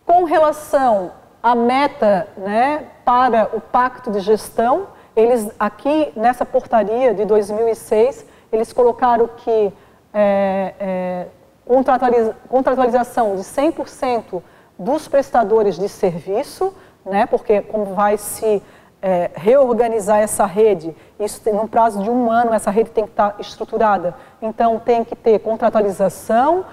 Com relação à meta, né, para o Pacto de Gestão, eles aqui nessa portaria de 2006, eles colocaram que contratualização de 100% dos prestadores de serviço, né, porque como vai se reorganizar essa rede, isso no prazo de 1 ano essa rede tem que estar estruturada, então tem que ter contratualização,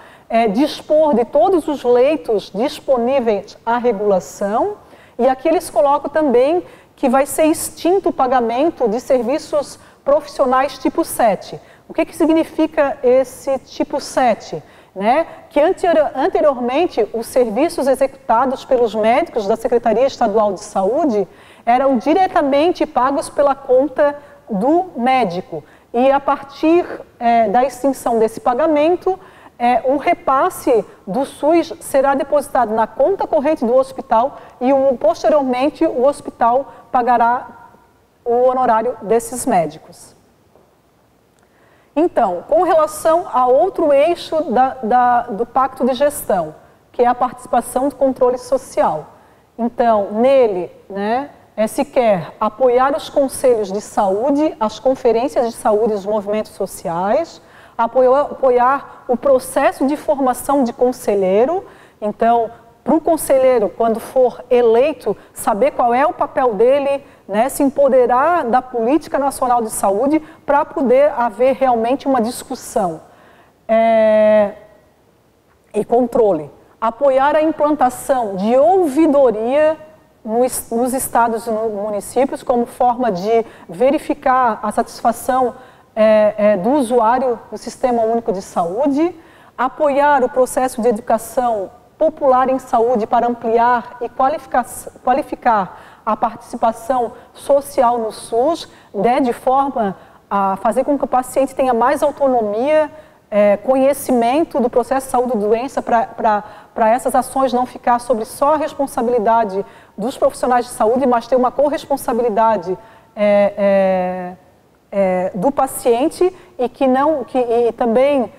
dispor de todos os leitos disponíveis à regulação, e aqui eles colocam também que vai ser extinto o pagamento de serviços profissionais tipo 7. O que significa esse tipo 7? Né? Que anteriormente os serviços executados pelos médicos da Secretaria Estadual de Saúde eram diretamente pagos pela conta do médico. E a partir da extinção desse pagamento, o repasse do SUS será depositado na conta corrente do hospital e posteriormente o hospital pagará o honorário desses médicos. Então, com relação a outro eixo do Pacto de Gestão, que é a participação do controle social. Então, nele, né, se quer apoiar os conselhos de saúde, as conferências de saúde e os movimentos sociais, apoiar o processo de formação de conselheiro. Então, para o conselheiro, quando for eleito, saber qual é o papel dele, né, se empoderar da política nacional de saúde para poder haver realmente uma discussão e controle. Apoiar a implantação de ouvidoria nos estados e nos municípios como forma de verificar a satisfação do usuário do Sistema Único de Saúde, apoiar o processo de educação popular em saúde para ampliar e qualificar a participação social no SUS, né, de forma a fazer com que o paciente tenha mais autonomia, conhecimento do processo de saúde e doença, para essas ações não ficar sobre só a responsabilidade dos profissionais de saúde, mas ter uma corresponsabilidade do paciente e também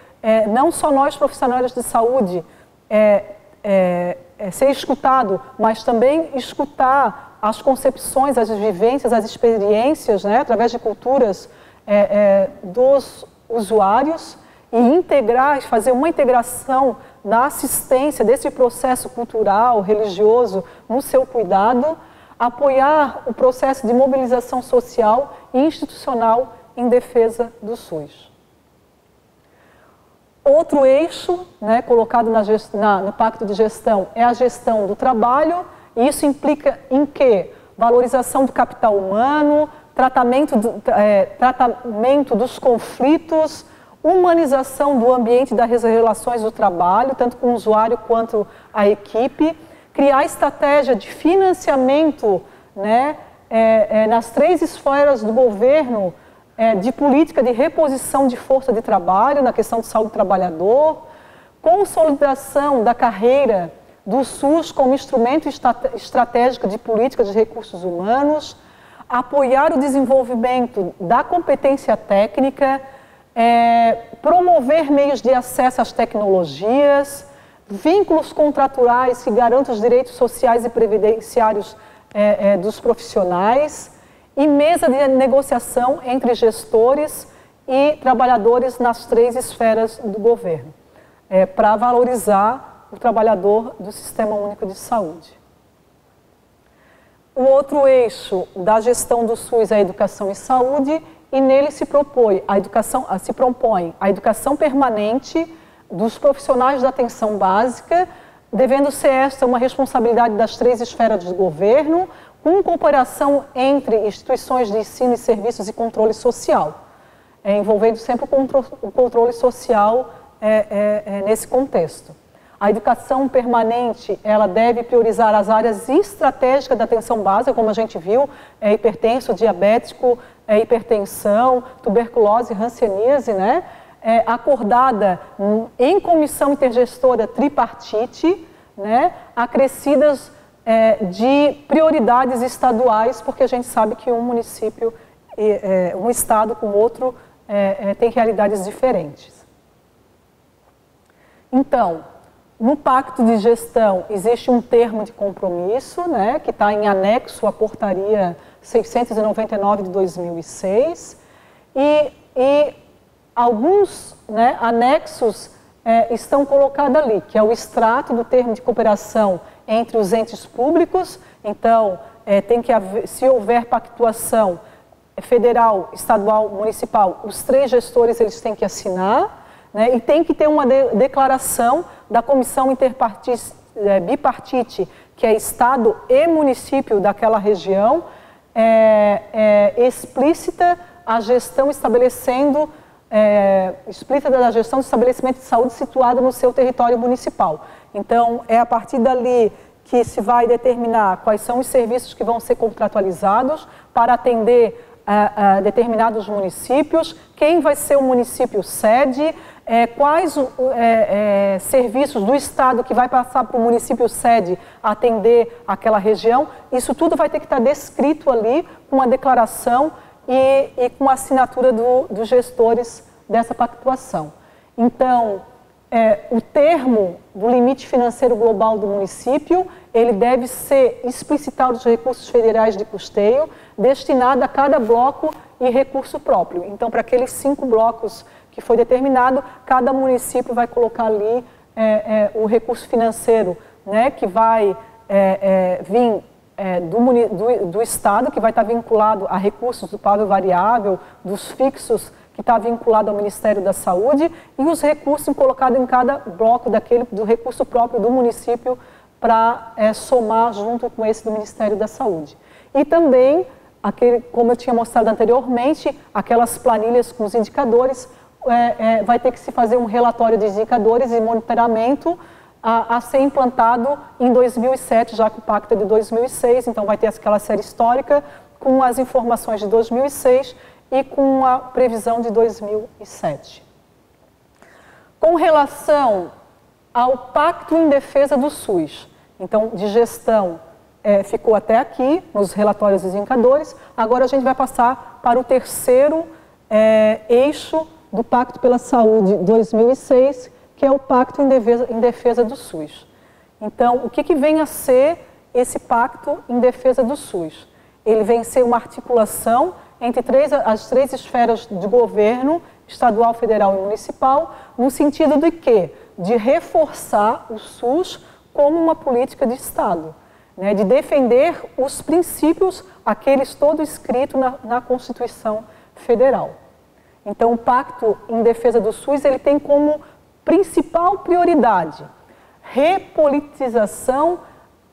não só nós profissionais de saúde ser escutado, mas também escutar as concepções, as vivências, as experiências, né, através de culturas dos usuários e integrar, fazer uma integração da assistência desse processo cultural, religioso, no seu cuidado, apoiar o processo de mobilização social e institucional em defesa do SUS. Outro eixo, né, colocado no Pacto de Gestão é a gestão do trabalho, e isso implica em quê? Valorização do capital humano, tratamento dos conflitos, humanização do ambiente das relações do trabalho, tanto com o usuário quanto a equipe, criar estratégia de financiamento, né, nas 3 esferas do governo, de política de reposição de força de trabalho, na questão de saúde do trabalhador, consolidação da carreira do SUS como instrumento estratégico de política de recursos humanos, apoiar o desenvolvimento da competência técnica, promover meios de acesso às tecnologias, vínculos contratuais que garantam os direitos sociais e previdenciários dos profissionais e mesa de negociação entre gestores e trabalhadores nas 3 esferas do governo, para valorizar o trabalhador do Sistema Único de Saúde. O outro eixo da gestão do SUS é a educação e saúde, e nele se propõe a educação permanente dos profissionais da atenção básica, devendo ser esta uma responsabilidade das 3 esferas do governo, com cooperação entre instituições de ensino e serviços e controle social, envolvendo sempre o controle social nesse contexto. A educação permanente, ela deve priorizar as áreas estratégicas da atenção básica, como a gente viu, hipertenso, diabético, hipertensão, tuberculose, hanseníase, né? Acordada em comissão intergestora tripartite, né? Acrescidas de prioridades estaduais, porque a gente sabe que um município, um estado com outro, tem realidades diferentes. Então, no Pacto de Gestão existe um termo de compromisso, né, que está em anexo à Portaria 699 de 2006, e alguns, né, anexos estão colocados ali, que é o extrato do termo de cooperação entre os entes públicos. Então, tem que haver, se houver pactuação federal, estadual, municipal, os 3 gestores eles têm que assinar, né, e tem que ter uma declaração da comissão bipartite, que é Estado e município daquela região, explícita a gestão estabelecendo, explícita da gestão do estabelecimento de saúde situado no seu território municipal. Então, é a partir dali que se vai determinar quais são os serviços que vão ser contratualizados para atender a determinados municípios, quem vai ser o município sede, quais serviços do Estado que vai passar para o município sede atender aquela região. Isso tudo vai ter que estar descrito ali com uma declaração e com a assinatura dos gestores dessa pactuação. Então, o termo do limite financeiro global do município, ele deve ser explicitar os recursos federais de custeio destinado a cada bloco e recurso próprio. Então, para aqueles 5 blocos que foi determinado, cada município vai colocar ali o recurso financeiro, né, que vai vir do Estado, que vai estar vinculado a recursos do pago variável, dos fixos, que está vinculado ao Ministério da Saúde, e os recursos colocados em cada bloco do recurso próprio do município para somar junto com esse do Ministério da Saúde. E também, como eu tinha mostrado anteriormente, aquelas planilhas com os indicadores, vai ter que se fazer um relatório de indicadores e monitoramento a ser implantado em 2007, já que o pacto é de 2006, então vai ter aquela série histórica com as informações de 2006 e com a previsão de 2007. Com relação ao Pacto em Defesa do SUS, então de gestão ficou até aqui, nos relatórios dos indicadores, agora a gente vai passar para o terceiro eixo do Pacto pela Saúde 2006, que é o Pacto em Defesa do SUS. Então, o que vem a ser esse Pacto em Defesa do SUS? Ele vem a ser uma articulação entre as 3 esferas de governo, estadual, federal e municipal, no sentido de quê? De reforçar o SUS como uma política de Estado, né? De defender os princípios, aqueles todos escritos na Constituição Federal. Então, o Pacto em Defesa do SUS, ele tem como principal prioridade repolitização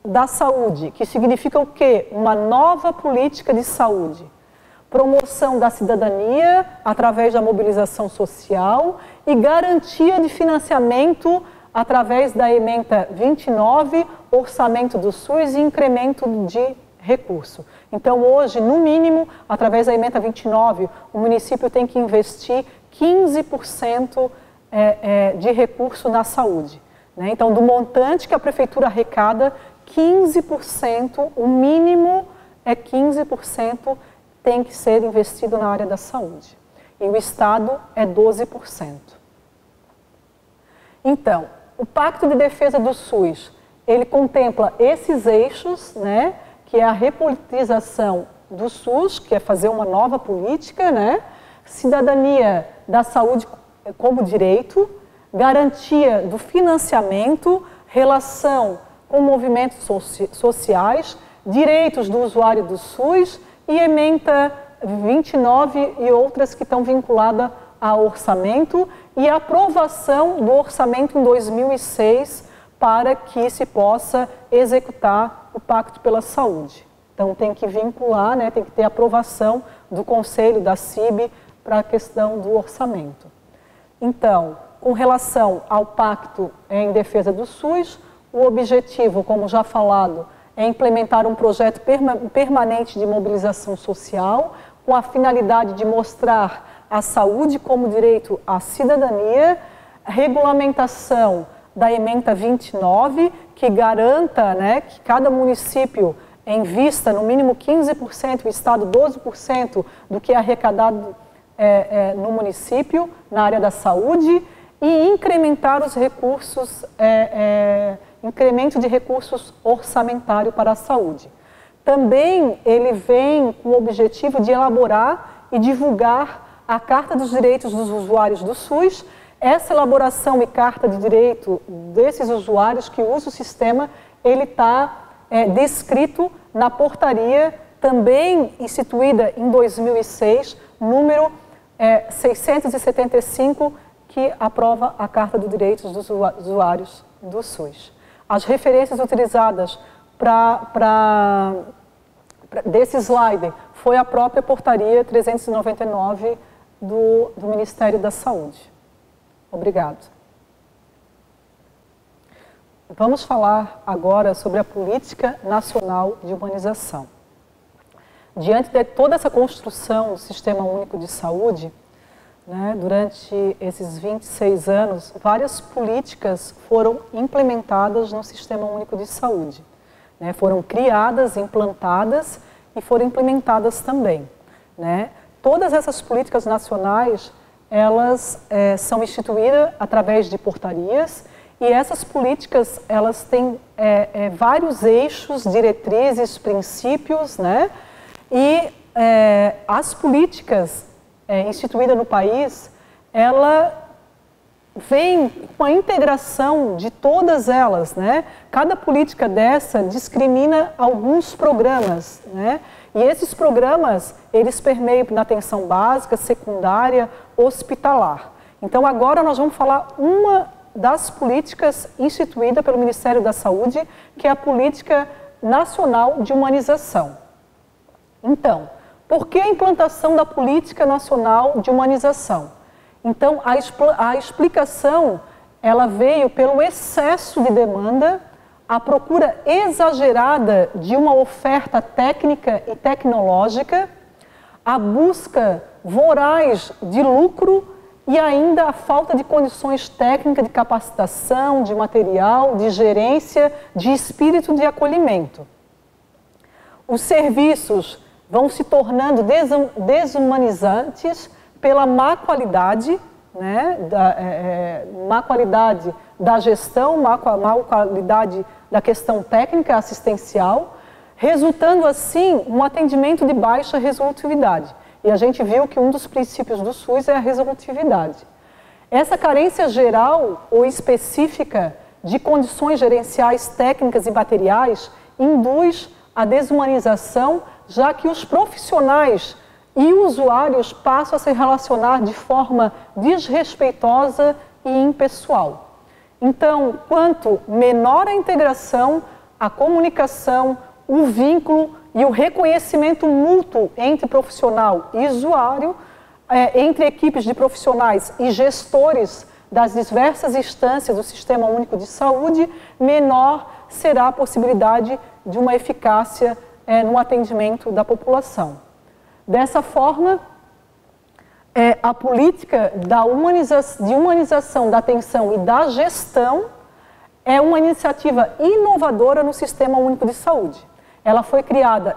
da saúde, que significa o quê? Uma nova política de saúde. Promoção da cidadania através da mobilização social e garantia de financiamento através da ementa 29, orçamento do SUS e incremento de recurso. Então, hoje, no mínimo, através da ementa 29, o município tem que investir 15% de recurso na saúde, né? Então, do montante que a prefeitura arrecada, 15%, o mínimo é 15%, tem que ser investido na área da saúde. E o Estado é 12%. Então, o Pacto de Defesa do SUS, ele contempla esses eixos, né, que é a repolitização do SUS, que é fazer uma nova política, né, cidadania da saúde como direito, garantia do financiamento, relação com movimentos sociais, direitos do usuário do SUS e ementa 29 e outras que estão vinculadas ao orçamento e aprovação do orçamento em 2006 para que se possa executar o Pacto pela Saúde. Então tem que vincular, né, tem que ter aprovação do Conselho, da CIB, para a questão do orçamento. Então, com relação ao Pacto em Defesa do SUS, o objetivo, como já falado, é implementar um projeto permanente de mobilização social com a finalidade de mostrar a saúde como direito à cidadania, regulamentação da ementa 29, que garanta, né, que cada município invista no mínimo 15%, o Estado 12% do que é arrecadado no município, na área da saúde, e incrementar os recursos, incremento de recursos orçamentário para a saúde. Também ele vem com o objetivo de elaborar e divulgar a Carta dos Direitos dos Usuários do SUS. Essa elaboração e carta de direito desses usuários que usam o sistema, ele está descrito na portaria, também instituída em 2006, número 675, que aprova a Carta dos Direitos dos Usuários do SUS. As referências utilizadas desse slide foi a própria portaria 399 do Ministério da Saúde. Obrigado. Vamos falar agora sobre a Política Nacional de Humanização. Diante de toda essa construção do Sistema Único de Saúde, né, durante esses 26 anos, várias políticas foram implementadas no Sistema Único de Saúde. Né, foram criadas, implantadas e foram implementadas também. Né? Todas essas políticas nacionais, elas são instituídas através de portarias, e essas políticas, elas têm vários eixos, diretrizes, princípios, né? E as políticas instituídas no país, ela vem com a integração de todas elas, né? Cada política dessa discrimina alguns programas, né? E esses programas, eles permeiam na atenção básica, secundária, hospitalar. Então agora nós vamos falar uma das políticas instituídas pelo Ministério da Saúde, que é a Política Nacional de Humanização. Então, por que a implantação da Política Nacional de Humanização? Então, a explicação, ela veio pelo excesso de demanda, a procura exagerada de uma oferta técnica e tecnológica, a busca voraz de lucro e ainda a falta de condições técnicas de capacitação, de material, de gerência, de espírito de acolhimento. Os serviços vão se tornando desumanizantes pela má qualidade, né, má qualidade da gestão, má qualidade da questão técnica assistencial, resultando assim um atendimento de baixa resolutividade. E a gente viu que um dos princípios do SUS é a resolutividade. Essa carência geral ou específica de condições gerenciais técnicas e materiais induz a desumanização, já que os profissionais e usuários passam a se relacionar de forma desrespeitosa e impessoal. Então, quanto menor a integração, a comunicação, o vínculo e o reconhecimento mútuo entre profissional e usuário, entre equipes de profissionais e gestores das diversas instâncias do Sistema Único de Saúde, menor será a possibilidade de uma eficácia no atendimento da população. Dessa forma, a política de humanização da atenção e da gestão é uma iniciativa inovadora no Sistema Único de Saúde. Ela foi criada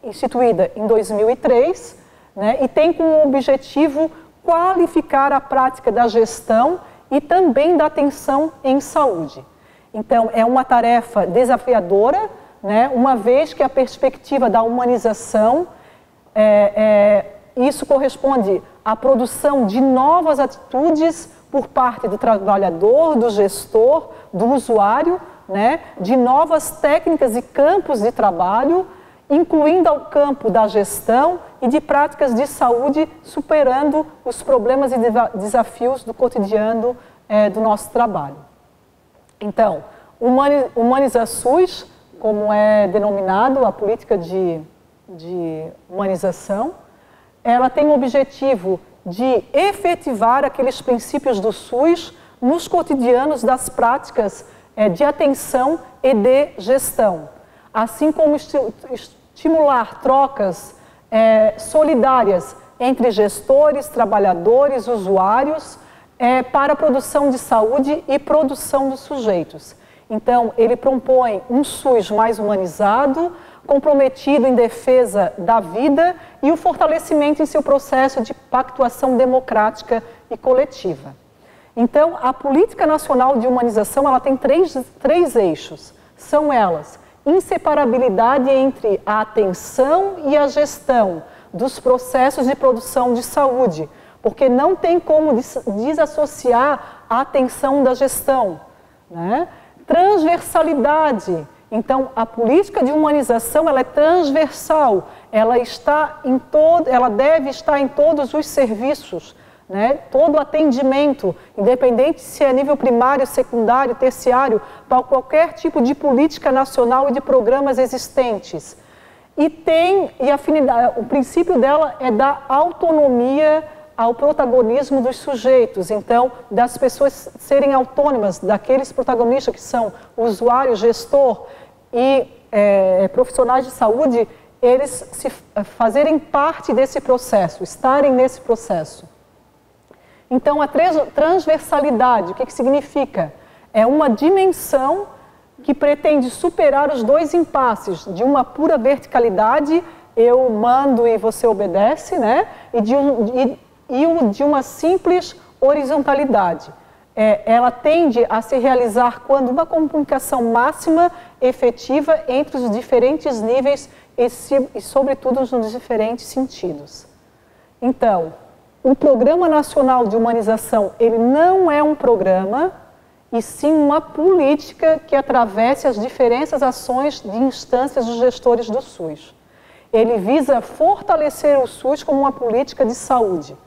instituída em 2003, né, e tem como objetivo qualificar a prática da gestão e também da atenção em saúde. Então, é uma tarefa desafiadora, né, uma vez que a perspectiva da humanização, isso corresponde à produção de novas atitudes por parte do trabalhador, do gestor, do usuário, né, de novas técnicas e campos de trabalho, incluindo ao campo da gestão e de práticas de saúde, superando os problemas e desafios do cotidiano do nosso trabalho. Então, Humaniza SUS, como é denominado a política de humanização, ela tem o objetivo de efetivar aqueles princípios do SUS nos cotidianos das práticas de atenção e de gestão, assim como estimular trocas solidárias entre gestores, trabalhadores, usuários, para a produção de saúde e produção dos sujeitos. Então, ele propõe um SUS mais humanizado, comprometido em defesa da vida e o fortalecimento em seu processo de pactuação democrática e coletiva. Então, a Política Nacional de Humanização ela tem três eixos. São elas: inseparabilidade entre a atenção e a gestão dos processos de produção de saúde, porque não tem como desassociar a atenção da gestão, né? Transversalidade. Então, a política de humanização ela é transversal, ela deve estar em todos os serviços, né? Todo atendimento, independente se é nível primário, secundário, terciário, para qualquer tipo de política nacional e de programas existentes. E afinidade, o princípio dela é dar autonomia ao protagonismo dos sujeitos, então, das pessoas serem autônomas, daqueles protagonistas que são usuário, gestor e profissionais de saúde, eles fazerem parte desse processo, estarem nesse processo. Então, a transversalidade, o que significa? É uma dimensão que pretende superar os dois impasses de uma pura verticalidade, eu mando e você obedece, né? E de uma simples horizontalidade. Ela tende a se realizar quando uma comunicação máxima efetiva entre os diferentes níveis e sobretudo, nos diferentes sentidos. Então, o Programa Nacional de Humanização, ele não é um programa, e sim uma política que atravesse as diferentes ações de instâncias dos gestores do SUS. Ele visa fortalecer o SUS como uma política de saúde.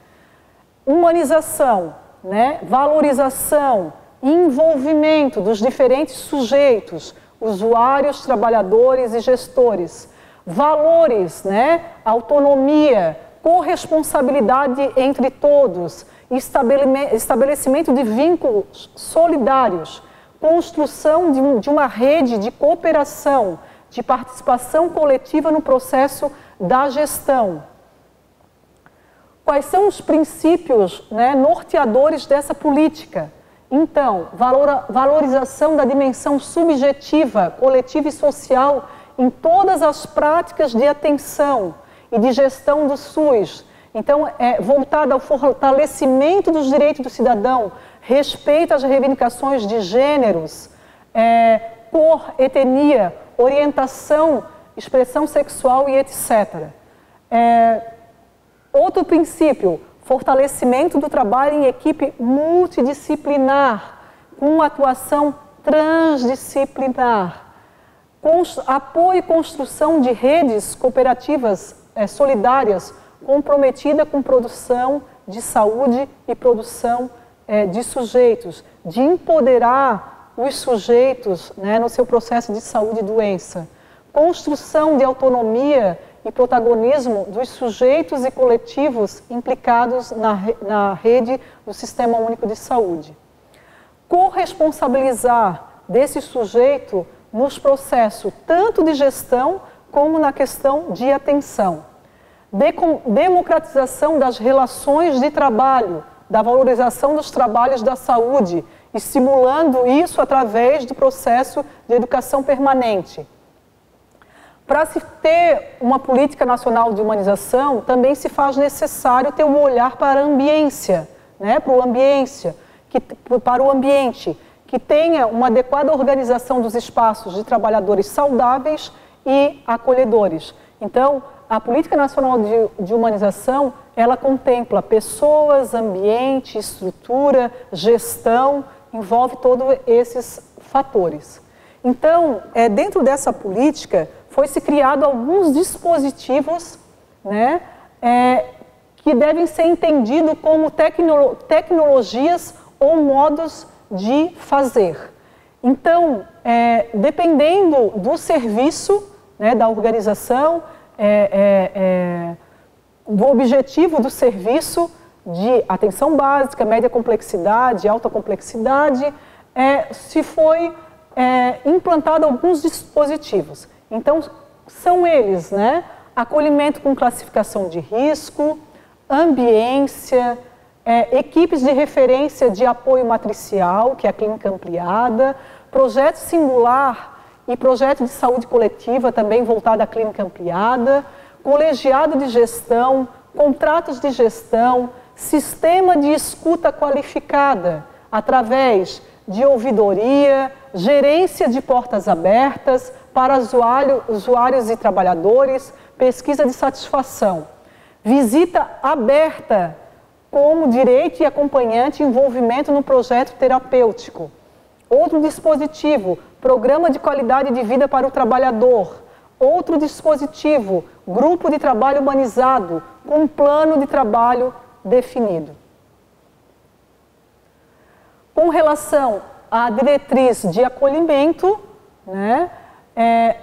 Humanização, né? Valorização, envolvimento dos diferentes sujeitos, usuários, trabalhadores e gestores. Valores, né? Autonomia, corresponsabilidade entre todos, estabelecimento de vínculos solidários, construção de uma rede de cooperação, de participação coletiva no processo da gestão. Quais são os princípios, né, norteadores dessa política? Então, valorização da dimensão subjetiva, coletiva e social em todas as práticas de atenção e de gestão do SUS. Então, voltada ao fortalecimento dos direitos do cidadão, respeito às reivindicações de gêneros, cor, etnia, orientação, expressão sexual e etc. Outro princípio, fortalecimento do trabalho em equipe multidisciplinar, com atuação transdisciplinar, apoio e construção de redes cooperativas solidárias, comprometida com produção de saúde e produção de sujeitos, de empoderar os sujeitos, né, no seu processo de saúde e doença, construção de autonomia e protagonismo dos sujeitos e coletivos implicados na rede do Sistema Único de Saúde. Corresponsabilizar desse sujeito nos processos tanto de gestão como na questão de atenção. Democratização das relações de trabalho, da valorização dos trabalhos da saúde, estimulando isso através do processo de educação permanente. Para se ter uma política nacional de humanização, também se faz necessário ter um olhar para a ambiência, né? Para o ambiente, que tenha uma adequada organização dos espaços de trabalhadores saudáveis e acolhedores. Então, a Política Nacional de Humanização, ela contempla pessoas, ambiente, estrutura, gestão, envolve todos esses fatores. Então, dentro dessa política, foi-se criado alguns dispositivos, né, que devem ser entendidos como tecnologias ou modos de fazer. Então, dependendo do serviço, né, da organização, do objetivo do serviço de atenção básica, média complexidade, alta complexidade, se foi implantado alguns dispositivos. Então, são eles, né? Acolhimento com classificação de risco, ambiência, equipes de referência de apoio matricial, que é a clínica ampliada, projeto singular e projeto de saúde coletiva também voltado à clínica ampliada, colegiado de gestão, contratos de gestão, sistema de escuta qualificada, através de ouvidoria, gerência de portas abertas para usuários e trabalhadores, pesquisa de satisfação, visita aberta como direito e acompanhante envolvimento no projeto terapêutico. Outro dispositivo, programa de qualidade de vida para o trabalhador. Outro dispositivo, grupo de trabalho humanizado, com um plano de trabalho definido. Com relação à diretriz de acolhimento, né,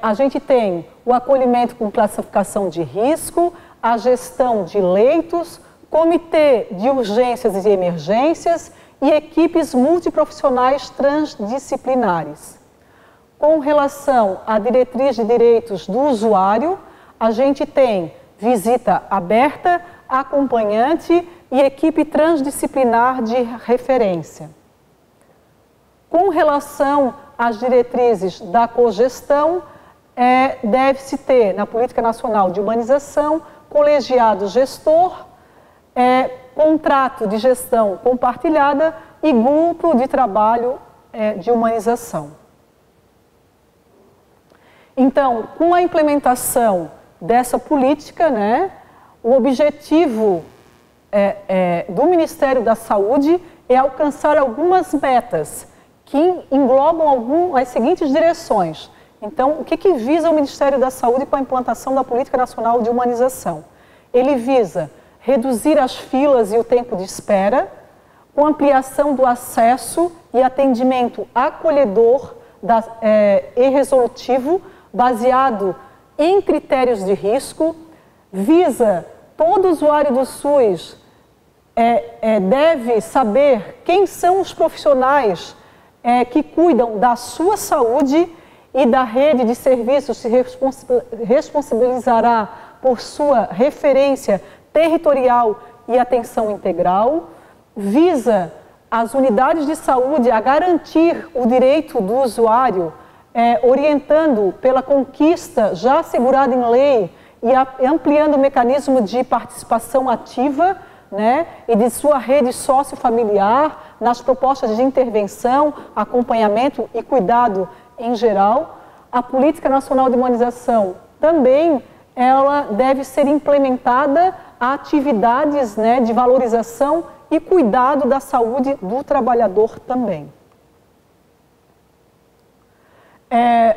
a gente tem o acolhimento com classificação de risco, a gestão de leitos, comitê de urgências e emergências e equipes multiprofissionais transdisciplinares. Com relação à diretriz de direitos do usuário, a gente tem visita aberta, acompanhante e equipe transdisciplinar de referência. Com relação às diretrizes da cogestão, deve-se ter, na Política Nacional de Humanização, colegiado gestor, contrato de gestão compartilhada e grupo de trabalho de humanização. Então, com a implementação dessa política, né, o objetivo do Ministério da Saúde é alcançar algumas metas que englobam as seguintes direções. Então, o que visa o Ministério da Saúde com a implantação da Política Nacional de Humanização? Ele visa reduzir as filas e o tempo de espera, com ampliação do acesso e atendimento acolhedor e resolutivo, baseado em critérios de risco, visa todo usuário do SUS deve saber quem são os profissionais que cuidam da sua saúde e da rede de serviços se responsabilizará por sua referência territorial e atenção integral, visa as unidades de saúde a garantir o direito do usuário, orientando pela conquista já assegurada em lei e ampliando o mecanismo de participação ativa, né, e de sua rede sociofamiliar nas propostas de intervenção, acompanhamento e cuidado em geral. A Política Nacional de Humanização também ela deve ser implementada a atividades, né, de valorização e cuidado da saúde do trabalhador também.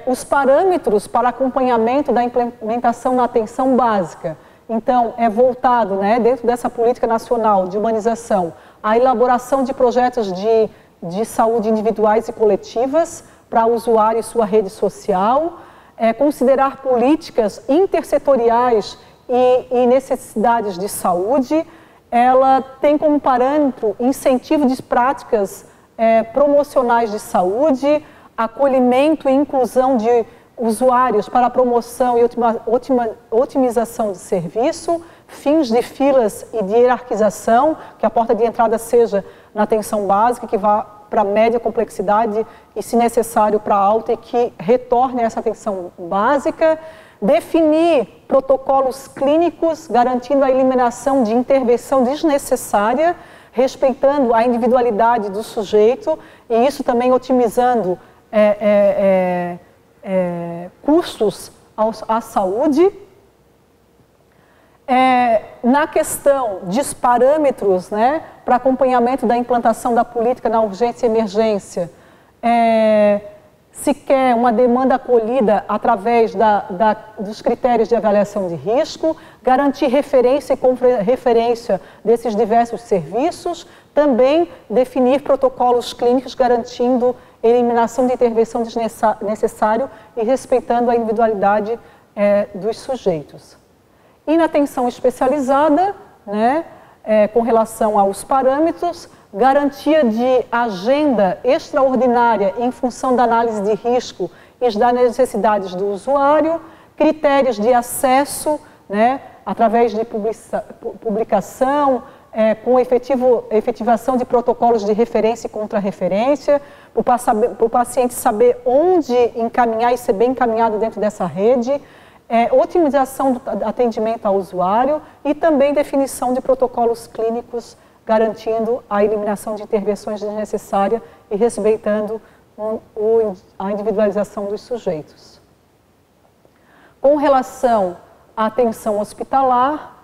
Os parâmetros para acompanhamento da implementação na atenção básica. Então, é voltado, né, dentro dessa Política Nacional de Humanização, a elaboração de projetos de saúde individuais e coletivas para o usuário e sua rede social, considerar políticas intersetoriais e necessidades de saúde. Ela tem como parâmetro incentivo de práticas promocionais de saúde, acolhimento e inclusão de usuários para a promoção e otimização de serviço, fins de filas e de hierarquização, que a porta de entrada seja na atenção básica, que vá para média complexidade e, se necessário, para alta e que retorne a essa atenção básica. Definir protocolos clínicos, garantindo a eliminação de intervenção desnecessária, respeitando a individualidade do sujeito e isso também otimizando custos à saúde. Na questão dos parâmetros, né, para acompanhamento da implantação da política na urgência e emergência, se quer uma demanda acolhida através dos critérios de avaliação de risco, garantir referência e referência desses diversos serviços, também definir protocolos clínicos garantindo eliminação de intervenção desnecessária e respeitando a individualidade dos sujeitos. E na atenção especializada, né, com relação aos parâmetros, garantia de agenda extraordinária em função da análise de risco e das necessidades do usuário, critérios de acesso, né, através de publicação, com efetivação de protocolos de referência e contra-referência, para o paciente saber onde encaminhar e ser bem encaminhado dentro dessa rede, otimização do atendimento ao usuário e também definição de protocolos clínicos garantindo a eliminação de intervenções desnecessárias e respeitando a individualização dos sujeitos. Com relação à atenção hospitalar,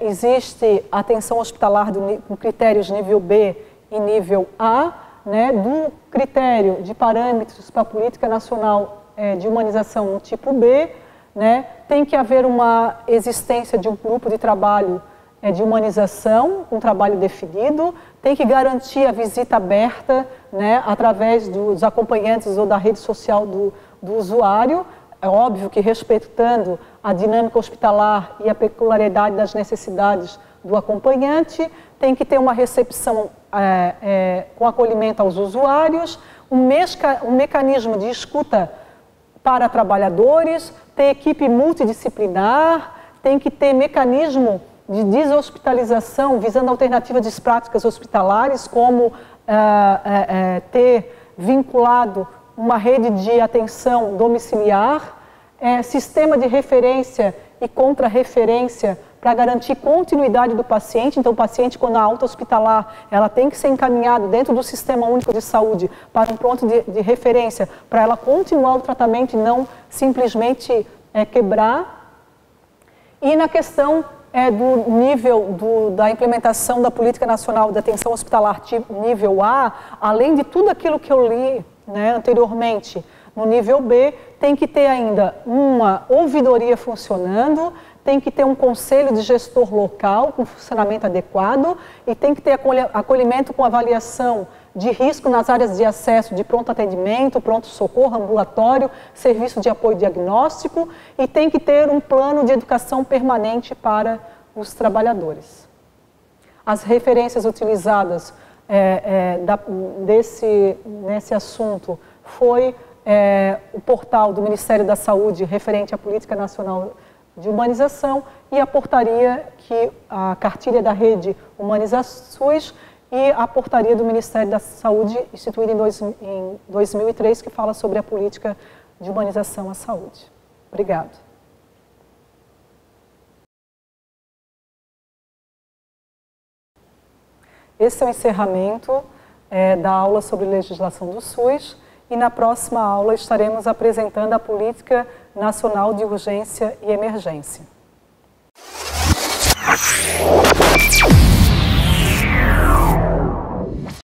existe atenção hospitalar com critérios nível B e nível A, né, do critério de parâmetros para a política nacional de humanização no tipo B, né, tem que haver uma existência de um grupo de trabalho de humanização, um trabalho definido, tem que garantir a visita aberta, né, através dos acompanhantes ou da rede social do usuário. É óbvio que respeitando a dinâmica hospitalar e a peculiaridade das necessidades do acompanhante, tem que ter uma recepção com acolhimento aos usuários, um mecanismo de escuta para trabalhadores, ter equipe multidisciplinar, tem que ter mecanismo de deshospitalização visando alternativas de práticas hospitalares, como ter vinculado uma rede de atenção domiciliar, sistema de referência e contra-referência para garantir continuidade do paciente. Então, o paciente, quando a alta hospitalar, ela tem que ser encaminhado dentro do Sistema Único de Saúde para um ponto de referência, para ela continuar o tratamento e não simplesmente quebrar. E na questão do nível da implementação da Política Nacional de Atenção Hospitalar nível A, além de tudo aquilo que eu li, né, anteriormente, no nível B, tem que ter ainda uma ouvidoria funcionando, tem que ter um conselho de gestor local com funcionamento adequado e tem que ter acolhimento com avaliação de risco nas áreas de acesso de pronto atendimento, pronto-socorro, ambulatório, serviço de apoio diagnóstico e tem que ter um plano de educação permanente para os trabalhadores. As referências utilizadas nesse assunto foi o portal do Ministério da Saúde referente à Política Nacional de Humanização e a portaria a cartilha da rede Humaniza SUS e a portaria do Ministério da Saúde instituída em 2003 que fala sobre a política de humanização à saúde. Obrigado. Esse é o encerramento da aula sobre legislação do SUS e na próxima aula estaremos apresentando a Política Nacional de Urgência e Emergência.